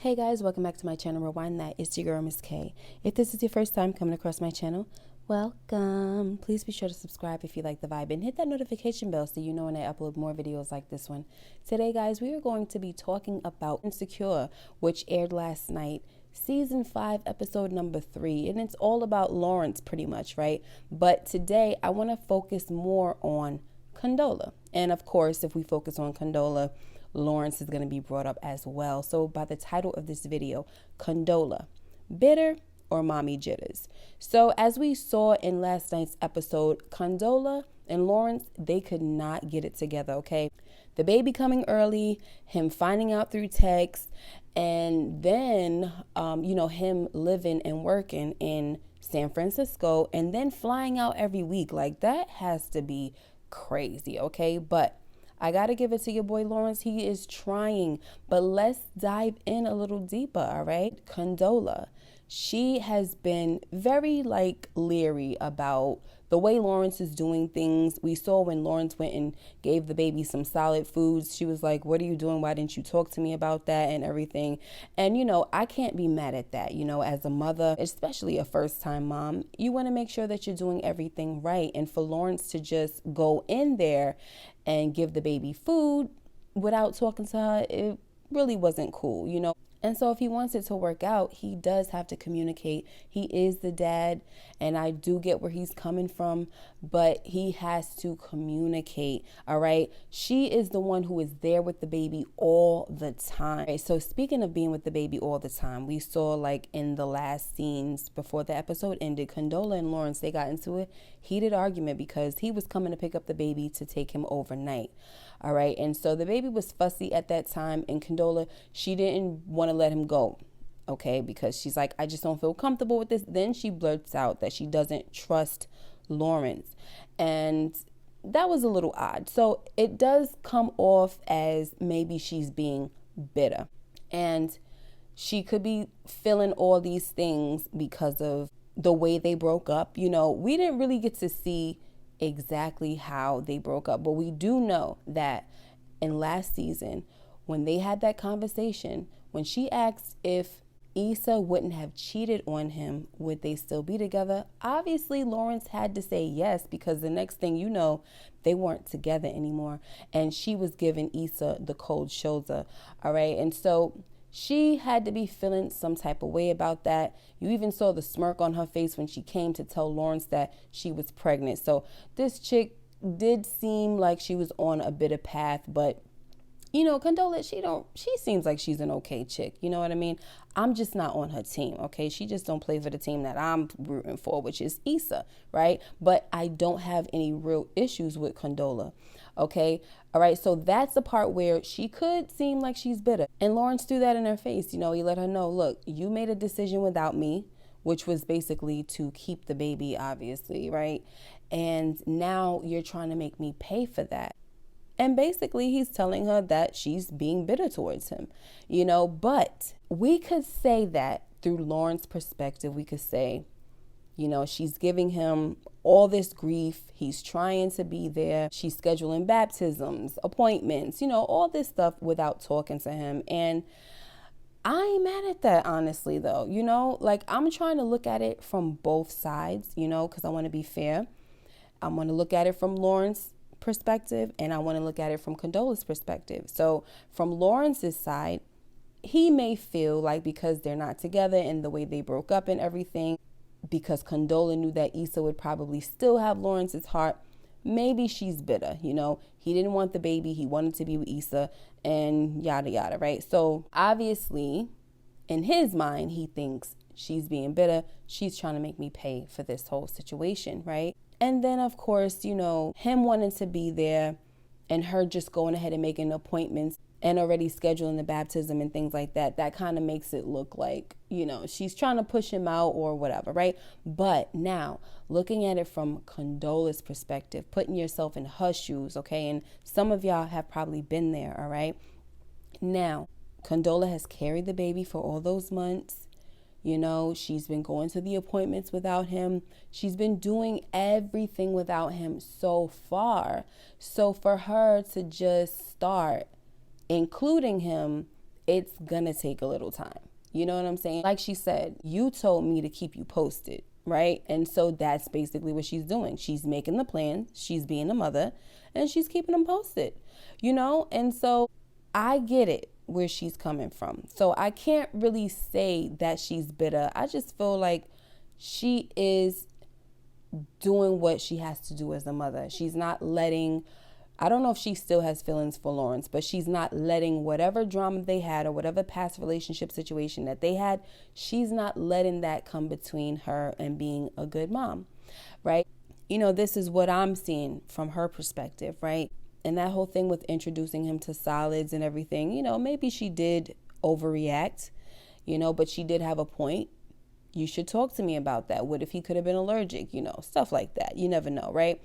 Hey guys, welcome back to my channel, Rewind That. It's your girl, Miss K. If this is your first time coming across my channel, welcome. Please be sure to subscribe if you like the vibe and hit that notification bell so you know when I upload more videos like this one. Today, guys, we are going to be talking about Insecure, which aired last night. Season 5, episode number 3, and it's all about Lawrence pretty much, right? But today, I want to focus more on Condola. And of course, if we focus on Condola, Lawrence is going to be brought up as well. So by the title of this video, Condola, bitter or mommy jitters? So as we saw in last night's episode, Condola and Lawrence, they could not get it together, okay? The baby coming early, him finding out through text, and then, him living and working in San Francisco and then flying out every week. Like, that has to be crazy, okay? But I got to give it to your boy Lawrence. He is trying, but let's dive in a little deeper, all right? Condola, she has been very leery about the way Lawrence is doing things. We saw when Lawrence went and gave the baby some solid foods. She was like, what are you doing? Why didn't you talk to me about that and everything? And, I can't be mad at that. As a mother, especially a first time mom, you want to make sure that you're doing everything right. And for Lawrence to just go in there and give the baby food without talking to her, it really wasn't cool, And so if he wants it to work out, he does have to communicate. He is the dad, and I do get where he's coming from, but he has to communicate, all right? She is the one who is there with the baby all the time. Okay, so speaking of being with the baby all the time, we saw in the last scenes before the episode ended, Condola and Lawrence, they got into a heated argument because he was coming to pick up the baby to take him overnight. All right. And so the baby was fussy at that time. And Condola, she didn't want to let him go. OK, because she's like, I just don't feel comfortable with this. Then she blurts out that she doesn't trust Lawrence. And that was a little odd. So it does come off as maybe she's being bitter. And she could be feeling all these things because of the way they broke up. We didn't really get to see exactly how they broke up, but we do know that in last season, when they had that conversation, when she asked if Issa wouldn't have cheated on him, would they still be together? Obviously, Lawrence had to say yes, because the next thing you know, they weren't together anymore, and she was giving Issa the cold shoulder. All right, and so she had to be feeling some type of way about that. You even saw the smirk on her face when she came to tell Lawrence that she was pregnant. So this chick did seem like she was on a bitter path, but Condola, she seems like she's an okay chick. You know what I mean? I'm just not on her team, okay? She just don't play for the team that I'm rooting for, which is Issa, right? But I don't have any real issues with Condola, okay? All right, so that's the part where she could seem like she's bitter. And Lawrence threw that in her face. He let her know, look, you made a decision without me, which was basically to keep the baby, obviously, right? And now you're trying to make me pay for that. And basically, he's telling her that she's being bitter towards him, but we could say that through Lauren's perspective. We could say, she's giving him all this grief. He's trying to be there. She's scheduling baptisms, appointments, all this stuff without talking to him. And I ain't mad at that, honestly, though, I'm trying to look at it from both sides, because I want to be fair. I want to look at it from Lauren's perspective, and I want to look at it from Condola's perspective. So from Lawrence's side, he may feel like because they're not together and the way they broke up and everything, because Condola knew that Issa would probably still have Lawrence's heart, maybe she's bitter. He didn't want the baby, he wanted to be with Issa, and yada yada, right? So obviously in his mind, he thinks she's being bitter, she's trying to make me pay for this whole situation, right? And then, of course, him wanting to be there and her just going ahead and making appointments and already scheduling the baptism and things like that, that kind of makes it look like, she's trying to push him out or whatever, right? But now, looking at it from Condola's perspective, putting yourself in her shoes, okay? And some of y'all have probably been there, all right? Now, Condola has carried the baby for all those months. She's been going to the appointments without him. She's been doing everything without him so far. So for her to just start including him it's gonna take a little time. You know what I'm saying? Like she said, you told me to keep you posted, right? And so that's basically what she's doing. She's making the plans, she's being a mother, and she's keeping them posted, you know? And so I get it where she's coming from. So I can't really say that she's bitter. I just feel like she is doing what she has to do as a mother. She's not letting, I don't know if she still has feelings for Lawrence, but she's not letting whatever drama they had or whatever past relationship situation that they had, she's not letting that come between her and being a good mom, right? You know, this is what I'm seeing from her perspective, right? And that whole thing with introducing him to solids and everything, you know, maybe she did overreact, you know, but she did have a point. You should talk to me about that. What if he could have been allergic? You know, stuff like that. You never know, right?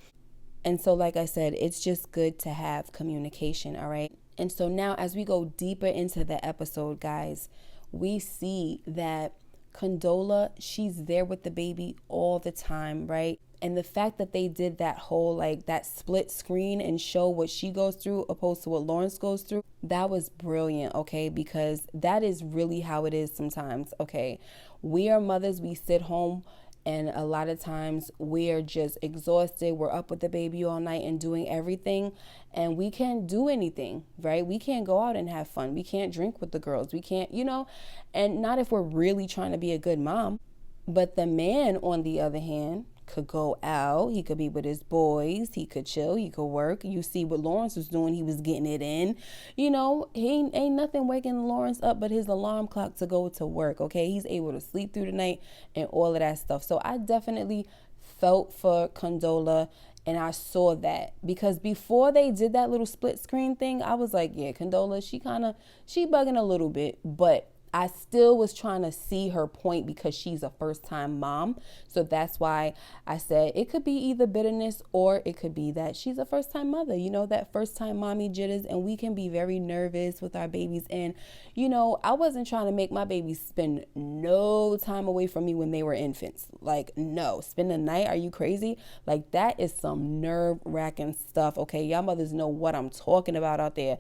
And so, like I said, it's just good to have communication, all right? And so now as we go deeper into the episode, guys, we see that Condola, she's there with the baby all the time, right? And the fact that they did that whole, like, that split screen and show what she goes through opposed to what Lawrence goes through, that was brilliant, okay? Because that is really how it is sometimes, okay? We are mothers, we sit home, and a lot of times we're just exhausted. We're up with the baby all night and doing everything, and we can't do anything, right? We can't go out and have fun. We can't drink with the girls. We can't, you know, and not if we're really trying to be a good mom. But the man, on the other hand, could go out. He could be with his boys. He could chill. He could work. You see what Lawrence was doing. He was getting it in. You know, he ain't nothing waking Lawrence up but his alarm clock to go to work. Okay, he's able to sleep through the night and all of that stuff. So I definitely felt for Condola, and I saw that because before they did that little split screen thing, I was like, yeah, Condola, she bugging a little bit, but I still was trying to see her point because she's a first-time mom. So that's why I said it could be either bitterness or it could be that she's a first-time mother, you know, that first-time mommy jitters, and we can be very nervous with our babies. And, you know, I wasn't trying to make my babies spend no time away from me when they were infants. Like, no, spend the night? Are you crazy? Like, that is some nerve-wracking stuff, okay? Y'all mothers know what I'm talking about out there.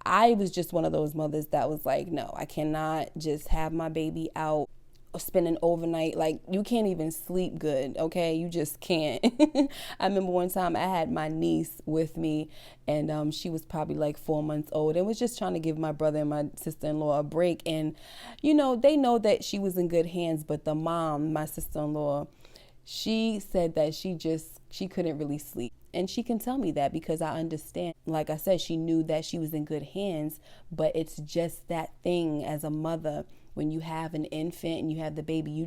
I was just one of those mothers that was like, no, I cannot just have my baby out spending overnight. Like, you can't even sleep good, okay? You just can't. I remember one time I had my niece with me, and she was probably like 4 months old, and was just trying to give my brother and my sister-in-law a break. And, you know, they know that she was in good hands, but the mom, my sister-in-law, she said that she couldn't really sleep. And she can tell me that because I understand. Like I said, she knew that she was in good hands, but it's just that thing as a mother, when you have an infant and you have the baby,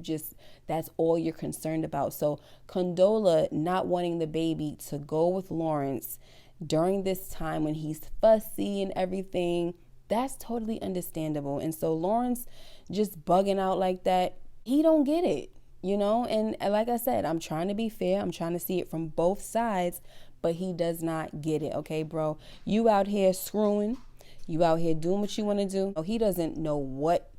that's all you're concerned about. So Condola not wanting the baby to go with Lawrence during this time when he's fussy and everything, that's totally understandable. And so Lawrence just bugging out like that, he don't get it. You know, and like I said, I'm trying to be fair. I'm trying to see it from both sides, but he does not get it. Okay, bro, you out here screwing, you out here doing what you want to do. He doesn't know what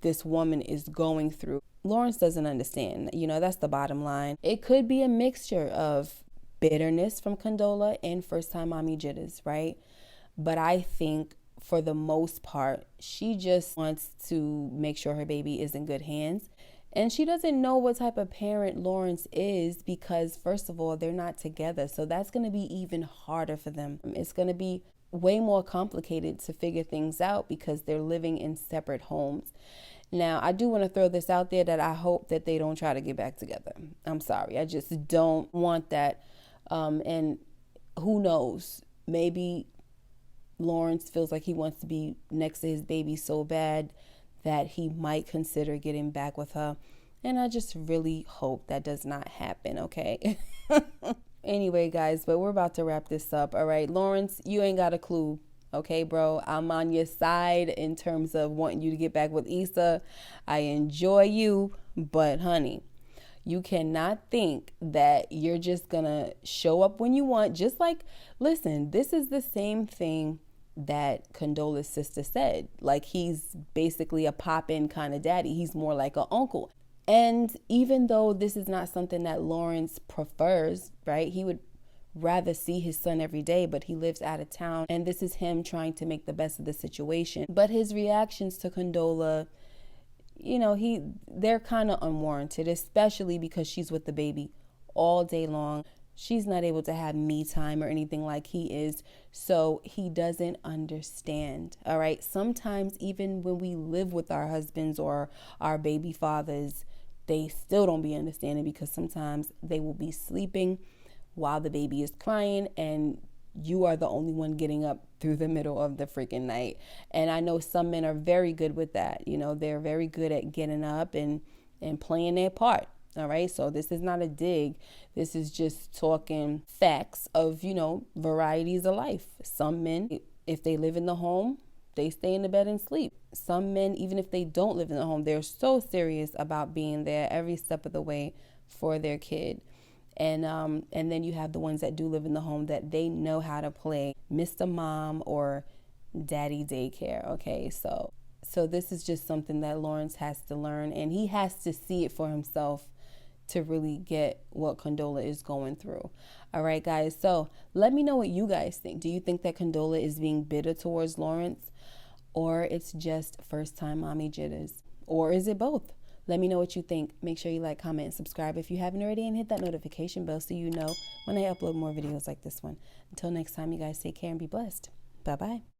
this woman is going through. Lawrence doesn't understand. You know, that's the bottom line. It could be a mixture of bitterness from Condola and first-time mommy jitters, right? But I think for the most part, she just wants to make sure her baby is in good hands. And she doesn't know what type of parent Lawrence is because, first of all, they're not together. So that's going to be even harder for them. It's going to be way more complicated to figure things out because they're living in separate homes. Now, I do want to throw this out there that I hope that they don't try to get back together. I'm sorry. I just don't want that. And who knows? Maybe Lawrence feels like he wants to be next to his baby so bad that he might consider getting back with her. And I just really hope that does not happen, okay? Anyway, guys, but we're about to wrap this up, all right? Lawrence, you ain't got a clue, okay, bro? I'm on your side in terms of wanting you to get back with Issa. I enjoy you, but honey, you cannot think that you're just gonna show up when you want. Just like, listen, this is the same thing that Condola's sister said. Like, he's basically a pop-in kind of daddy. He's more like an uncle. And even though this is not something that Lawrence prefers, right? He would rather see his son every day, but he lives out of town. And this is him trying to make the best of the situation. But his reactions to Condola, they're kind of unwarranted, especially because she's with the baby all day long. She's not able to have me time or anything like he is. So he doesn't understand. All right. Sometimes even when we live with our husbands or our baby fathers, they still don't be understanding, because sometimes they will be sleeping while the baby is crying, and you are the only one getting up through the middle of the freaking night. And I know some men are very good with that. They're very good at getting up and playing their part. All right. So this is not a dig. This is just talking facts of, varieties of life. Some men, if they live in the home, they stay in the bed and sleep. Some men, even if they don't live in the home, they're so serious about being there every step of the way for their kid. And then you have the ones that do live in the home, that they know how to play Mr. Mom or Daddy Daycare. Okay, so this is just something that Lawrence has to learn, and he has to see it for himself to really get what Condola is going through. All right, guys. So let me know what you guys think. Do you think that Condola is being bitter towards Lawrence, or it's just first time mommy jitters, or is it both? Let me know what you think. Make sure you like, comment, and subscribe if you haven't already, and hit that notification bell so you know when I upload more videos like this one. Until next time, you guys take care and be blessed. Bye-bye.